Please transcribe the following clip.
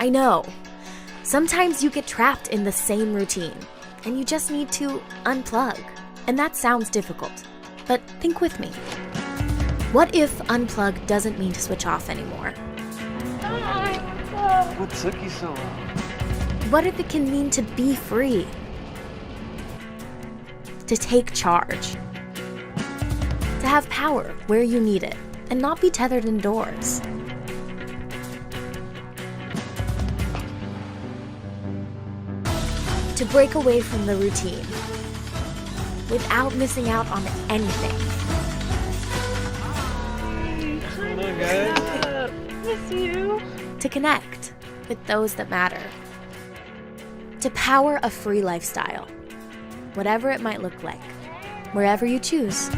I know. Sometimes you get trapped in the same routine, and you just need to unplug. And that sounds difficult, but think with me. What if unplug doesn't mean to switch off anymore? What took you so long? What if it can mean to be free? To take charge? To have power where you need it and not be tethered indoors? To break away from the routine without missing out on anything. Hello, guys. Miss you. To connect with those that matter. To power a free lifestyle, whatever it might look like, wherever you choose.